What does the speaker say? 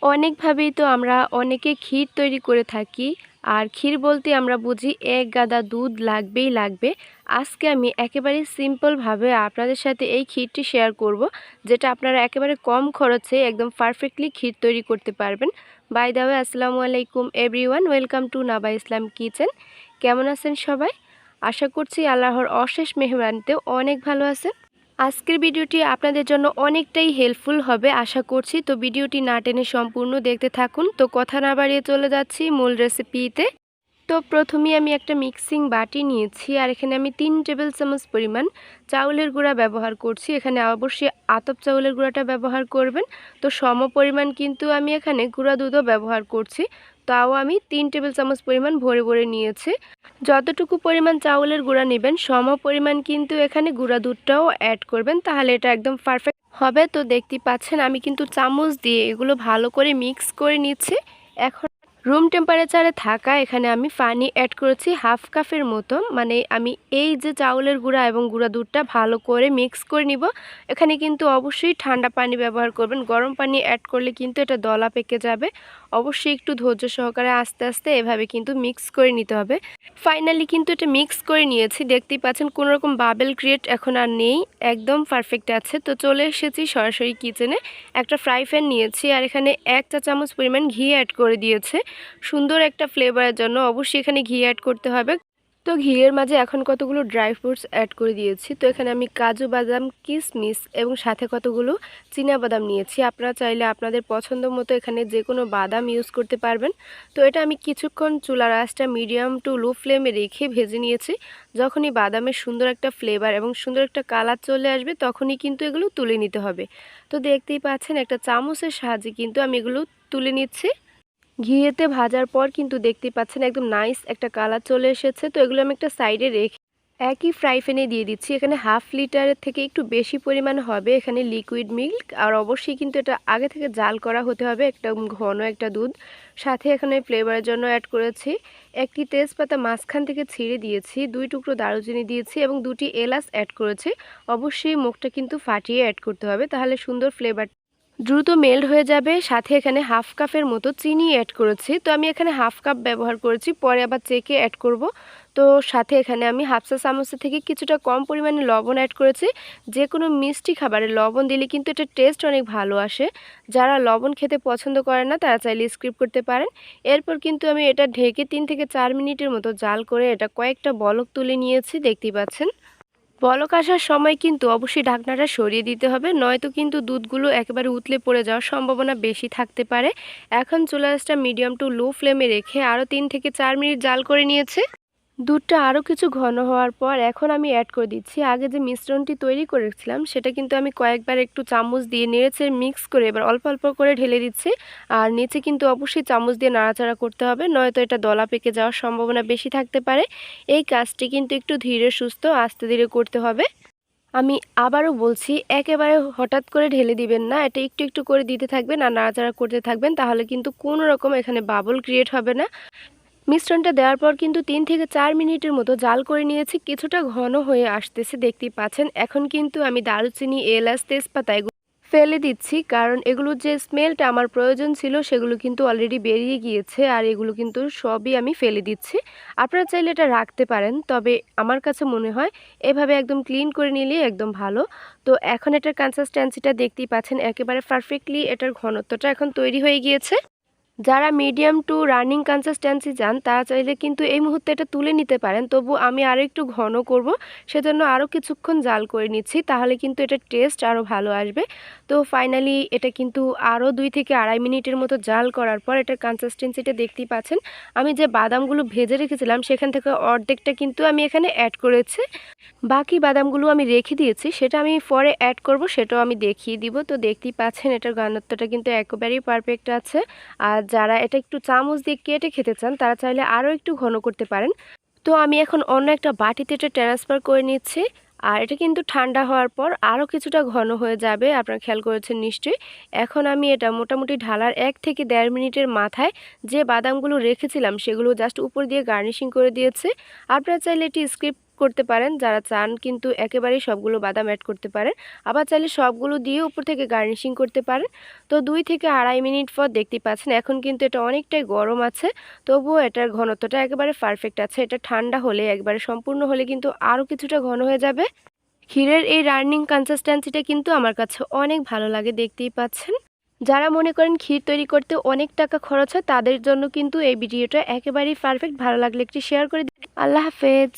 অনেকভাবেই তো আমরা অনেকে ক্ষীর তৈরি করে থাকি। আর ক্ষীর বলতে আমরা বুঝি এক গাদা দুধ লাগবেই লাগবে। আজকে আমি একেবারে সিম্পলভাবে আপনাদের সাথে এই ক্ষীরটি শেয়ার করব, যেটা আপনারা একেবারে কম খরচে একদম পারফেক্টলি ক্ষীর তৈরি করতে পারবেন। বাই দ্য ওয়ে, আসসালামু আলাইকুম everyone, welcome to Naba Islam kitchen. কেমন আছেন সবাই? আশা করছি আল্লাহর অশেষ মেহরবানিতে অনেক ভালো আছেন। আজকের ভিডিওটি আপনাদের জন্য অনেকটাই হেল্পফুল হবে আশা করছি। তো ভিডিওটি না টেনে সম্পূর্ণ দেখতে থাকুন। তো কথা না বাড়িয়ে চলে যাচ্ছি মূল রেসিপিতে। তো প্রথমেই আমি একটা মিক্সিং বাটি নিয়েছি, আর এখানে আমি 3 টেবিল চামচ পরিমাণ চাউলের গুঁড়া ব্যবহার করছি। এখানে অবশ্যই আতপ চাউলের গুঁড়াটা ব্যবহার করবেন। তো সম পরিমাণ কিন্তু আমি এখানে গুঁড়া দুধও ব্যবহার করছি। তাও আমি 3 টেবিল চামচ পরিমাণ ভরে ভরে নিয়েছি। যতটুকু পরিমাণ চাউলের গুঁড়া নেবেন সম পরিমাণ কিন্তু এখানে গুঁড়া দুধটাও অ্যাড করবেন, তাহলে এটা একদম পারফেক্ট হবে। তো দেখতেই পাচ্ছেন আমি কিন্তু চামচ দিয়ে এগুলো ভালো করে মিক্স করে নিচ্ছি। এখন রুম টেম্পারেচারে থাকা এখানে আমি পানি অ্যাড করেছি হাফ কাপের মতো। মানে আমি এই যে চাউলের গুঁড়া এবং গুঁড়া দুধটা ভালো করে মিক্স করে নিব। এখানে কিন্তু অবশ্যই ঠান্ডা পানি ব্যবহার করবেন, গরম পানি অ্যাড করলে কিন্তু এটা দলা পেকে যাবে। অবশ্যই একটু ধৈর্য সহকারে আস্তে আস্তে এভাবে কিন্তু মিক্স করে নিতে হবে। ফাইনালি কিন্তু এটা মিক্স করে নিয়েছি, দেখতেই পাচ্ছেন কোনো রকম বাবেল ক্রিয়েট এখন আর নেই, একদম পারফেক্ট আছে। তো চলে এসেছি সরাসরি কিচেনে। একটা ফ্রাই প্যান নিয়েছি, আর এখানে 1 চা চামচ পরিমাণ ঘি অ্যাড করে দিয়েছে সুন্দর একটা ফ্লেভারের জন্য। অবশ্যই এখানে ঘি অ্যাড করতে হবে। তো ঘিয়ের মাঝে এখন কতগুলো ড্রাই ফ্রুটস অ্যাড করে দিয়েছি। তো এখানে আমি কাজু বাদাম, কিশমিশ এবং সাথে কতগুলো চীনা বাদাম নিয়েছি। আপনারা চাইলে আপনাদের পছন্দ মতো এখানে যে কোনো বাদাম ইউজ করতে পারবেন। তো এটা আমি কিছুক্ষণ চুলার আঁচটা মিডিয়াম টু লো ফ্লেমে রেখে ভেজে নিয়েছি। যখনই বাদামের সুন্দর একটা ফ্লেভার এবং সুন্দর একটা কালার চলে আসবে তখনই কিন্তু এগুলো তুলে নিতে হবে। তো দেখতেই পাচ্ছেন একটা চামচের সাহায্যে কিন্তু আমি এগুলো তুলে নিচ্ছি। ঘিয়েতে ভাজার পর কিন্তু দেখতেই পাচ্ছেন একদম নাইস একটা কালার চলে এসেছে। তো এগুলো আমি একটা সাইডে রেখে একই ফ্রাই প্যানে দিয়ে দিচ্ছি। এখানে হাফ লিটারের থেকে একটু বেশি পরিমাণ হবে এখানে লিকুইড মিল্ক। আর অবশ্যই কিন্তু এটা আগে থেকে জাল করা হতে হবে, একটা ঘন একটা দুধ। সাথে এখানে ফ্লেভারের জন্য অ্যাড করেছি একটি তেজপাতা মাঝখান থেকে ছিঁড়ে দিয়েছি, 2 টুকরো দারুচিনি দিয়েছি এবং 2টি এলাচ অ্যাড করেছি। অবশ্যই মুখটা কিন্তু ফাটিয়ে অ্যাড করতে হবে, তাহলে সুন্দর ফ্লেভার দ্রুত মেল্ট হয়ে যাবে। সাথে এখানে হাফ কাপের মতো চিনি অ্যাড করেছি। তো আমি এখানে হাফ কাপ ব্যবহার করেছি, পরে আবার চেকে অ্যাড করব। তো সাথে এখানে আমি হাফ চা চামচের থেকে কিছুটা কম পরিমাণে লবণ অ্যাড করেছি। যে কোনো মিষ্টি খাবারে লবণ দিলে কিন্তু এটা টেস্ট অনেক ভালো আসে। যারা লবণ খেতে পছন্দ করে না তারা চাইলে স্কিপ করতে পারেন। এরপর কিন্তু আমি এটা ঢেকে 3 থেকে 4 মিনিটের মতো জাল করে এটা কয়েকটা বলক তুলে নিয়েছি, দেখতেই পাচ্ছেন। বলক আসার সময় কিন্তু অবশ্যই ঢাকনাটা সরিয়ে দিতে হবে, নয়তো কিন্তু দুধগুলো একেবারে উতলে পড়ে যাওয়ার সম্ভাবনা বেশি থাকতে পারে। এখন চুলার আঁচটা মিডিয়াম টু লো ফ্লেমে রেখে আরও 3 থেকে 4 মিনিট জাল করে নিয়েছে। দুধটা আরও কিছু ঘন হওয়ার পর এখন আমি অ্যাড করে দিচ্ছি আগে যে মিশ্রণটি তৈরি করেছিলাম, সেটা কিন্তু আমি কয়েকবার একটু চামচ দিয়ে নেড়েচেড়ে মিক্স করে এবার অল্প অল্প করে ঢেলে দিচ্ছি। আর নিচে কিন্তু অবশ্যই চামচ দিয়ে নাড়াচাড়া করতে হবে, নয়তো এটা দলা পেকে যাওয়ার সম্ভাবনা বেশি থাকতে পারে। এই কাজটি কিন্তু একটু ধীরে সুস্থ আস্তে ধীরে করতে হবে। আমি আবারও বলছি, একেবারে হঠাৎ করে ঢেলে দিবেন না, এটা একটু একটু করে দিতে থাকবেন আর নাড়াচাড়া করতে থাকবেন, তাহলে কিন্তু কোনো রকম এখানে বাবল ক্রিয়েট হবে না। মিশ্রণটা দেওয়ার পর কিন্তু 3 থেকে 4 মিনিটের মতো জাল করে নিয়েছি, কিছুটা ঘন হয়ে আসতেছে, দেখতেই পাচ্ছেন। এখন কিন্তু আমি দারুচিনি, এলাচ, তেজপাতা এগুলো ফেলে দিচ্ছি, কারণ এগুলোর যে স্মেলটা আমার প্রয়োজন ছিল সেগুলো কিন্তু অলরেডি বেরিয়ে গিয়েছে। আর এগুলো কিন্তু সবই আমি ফেলে দিচ্ছি। আপনারা চাইলে এটা রাখতে পারেন, তবে আমার কাছে মনে হয় এভাবে একদম ক্লিন করে নিলেই একদম ভালো। তো এখন এটার কনসিস্টেন্সিটা দেখতেই পাচ্ছেন, একেবারে পারফেক্টলি এটার ঘনত্বটা এখন তৈরি হয়ে গিয়েছে। যারা মিডিয়াম টু রানিং কনসিস্টেন্সি চান তারা চাইলে কিন্তু এই মুহূর্তে এটা তুলে নিতে পারেন, তবু আমি আরও একটু ঘন করব, সেজন্য আরও কিছুক্ষণ জাল করে নিচ্ছি, তাহলে কিন্তু এটার টেস্ট আরও ভালো আসবে। তো ফাইনালি এটা কিন্তু আরও 2 থেকে আড়াই মিনিটের মতো জাল করার পর এটার কনসিস্টেন্সিটা দেখতেই পাচ্ছেন। আমি যে বাদামগুলো ভেজে রেখেছিলাম সেখান থেকে অর্ধেকটা কিন্তু আমি এখানে অ্যাড করেছি, বাকি বাদামগুলো আমি রেখে দিয়েছি, সেটা আমি পরে অ্যাড করব, সেটাও আমি দেখিয়ে দিব। তো দেখতেই পাচ্ছেন এটার ঘনত্বটা কিন্তু একেবারেই পারফেক্ট আছে। আর যারা এটা একটু চামচ দিয়ে কেটে খেতে চান তারা চাইলে আরও একটু ঘন করতে পারেন। তো আমি এখন অন্য একটা বাটিতে এটা ট্রান্সফার করে নিচ্ছি। আর এটা কিন্তু ঠান্ডা হওয়ার পর আরও কিছুটা ঘন হয়ে যাবে, আপনারা খেয়াল করেছেন নিশ্চয়ই। এখন আমি এটা মোটামুটি ঢালার 1 থেকে 1.5 মিনিটের মাথায় যে বাদামগুলো রেখেছিলাম সেগুলো জাস্ট উপর দিয়ে গার্নিশিং করে দিয়েছি। আপনারা চাইলে এটি স্কিপ করতে পারেন, যারা চান কিন্তু একেবারেই সবগুলো বাদাম অ্যাড করতে পারেন। আবার চাইলে সবগুলো দিয়ে উপর থেকে গার্নিশিং করতে পারেন। তো 2 থেকে আড়াই মিনিট পর দেখতেই পাচ্ছেন এখন কিন্তু এটা অনেকটাই গরম আছে, তবুও এটার ঘনত্বটা একেবারে পারফেক্ট আছে। এটা ঠান্ডা হলে একবারে সম্পূর্ণ হলে কিন্তু আরও কিছুটা ঘন হয়ে যাবে। ক্ষীরের এই রানিং কনসিস্টেন্সিটা কিন্তু আমার কাছে অনেক ভালো লাগে, দেখতেই পাচ্ছেন। যারা মনে করেন ক্ষীর তৈরি করতে অনেক টাকা খরচ হয় তাদের জন্য কিন্তু এই ভিডিওটা একেবারেই পারফেক্ট। ভালো লাগলে একটু শেয়ার করে দিন। আল্লাহ হাফেজ।